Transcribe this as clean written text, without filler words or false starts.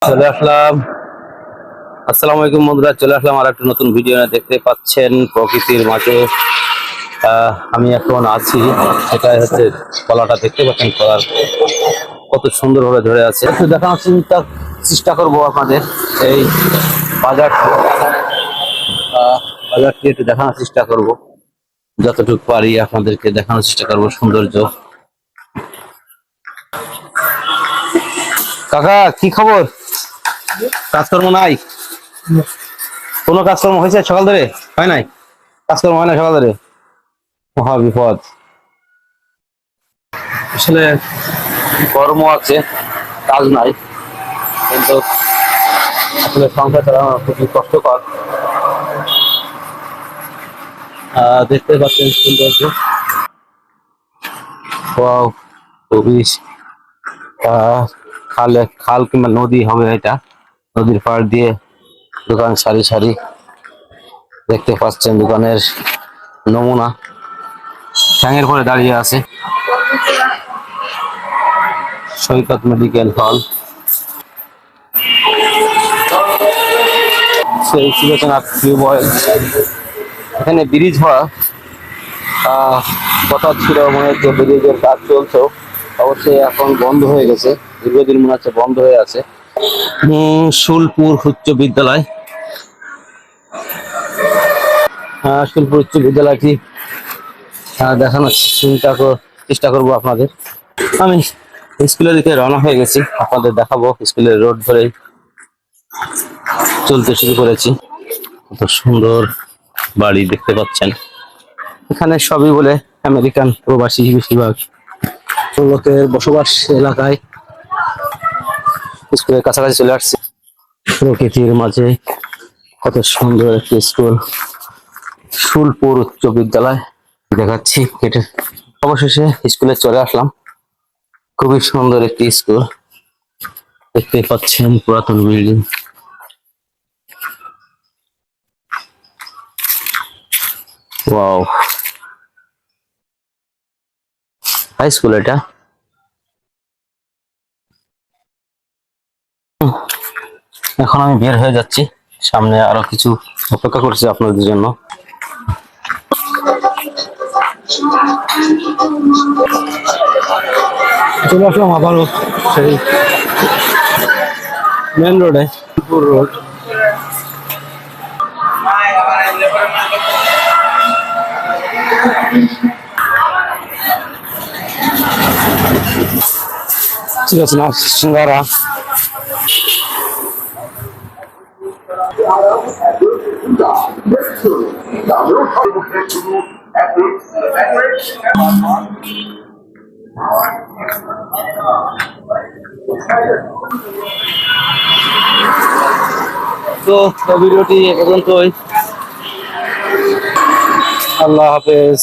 চলে আসলাম। আসসালামু আলাইকুম বন্ধুরা, চলে আসলাম আর একটা নতুন ভিডিও। দেখতে পাচ্ছেন প্রকৃতির মাঝে আমি এখন আছি। সেটাই হচ্ছে কলাটা, দেখতে পাচ্ছেন কলার কত সুন্দরভাবে ধরে আছে। একটু দেখানোর চেষ্টা করবো আপনাদের এই বাজার বাজারটি একটু দেখানোর চেষ্টা করব, যতটুকু পারি আপনাদেরকে দেখানোর চেষ্টা করব সৌন্দর্য। কাকা, কি খবর? কাজকর্ম নাই? কোনো কাজকর্ম হয়েছে সকাল ধরে? হয় নাই? কাজকর্ম হয় না সকাল ধরে? মহা বিপদ। আসলে কর্ম আছে, কাজ নাই, কিন্তু আসলে সংসার চালানো খুবই কষ্টকর। দেখতে পাচ্ছেন সৌন্দর্য। ওয়াও, খুবই খাল কিংবা নদী হবে এটা। নদীর পাড় দিয়ে দোকান সারি সারি, দেখতে পাচ্ছেন দোকানের নমুনা ঠ্যাঙের পরে দাঁড়িয়ে আছে। সৈকত মেডিকেল হল, সেই সুলোচনা টিউবওয়েল। এখানে ব্রিজ হওয়া কথা ছিল, মনে হচ্ছে ব্রিজের কাজ চলছে, অবশ্যই এখন বন্ধ হয়ে গেছে। দীর্ঘদিন মনে হচ্ছে বন্ধ হয়ে আছে। শুলপুর উচ্চ বিদ্যালয়। শুলপুর উচ্চ বিদ্যালয়টি দেখানোর চেষ্টা করবো আপনাদের। আমি স্কুলের দিকে রওনা হয়ে গেছি, আপনাদের দেখাবো। স্কুলের রোড ধরে চলতে শুরু করেছি। কত সুন্দর বাড়ি দেখতে পাচ্ছেন। এখানে সবই বলে আমেরিকান প্রবাসী, বেশিরভাগ লোকের বসবাস এলাকায়। স্কুলের কাছাকাছি চলে আসছে, প্রকৃতির মাঝে কত সুন্দর একটি স্কুল, শুলপুর উচ্চ বিদ্যালয় দেখাচ্ছি এটা। অবশেষে স্কুলে চলে আসলাম। খুবই সুন্দর একটি স্কুল, দেখতে পাচ্ছেন পুরাতন বিল্ডিং। ওয়াও, হাই স্কুল এটা। এখন আমি বের হয়ে যাচ্ছি, সামনে আরো কিছু অপেক্ষা করছি আপনাদের জন্য। চলে আসলাম আবারও সেই মেন রোডে, রোড। ঠিক আছে না, সিঙ্গারা। তো ভিডিওটি এ পর্যন্তই। আল্লাহ হাফেজ।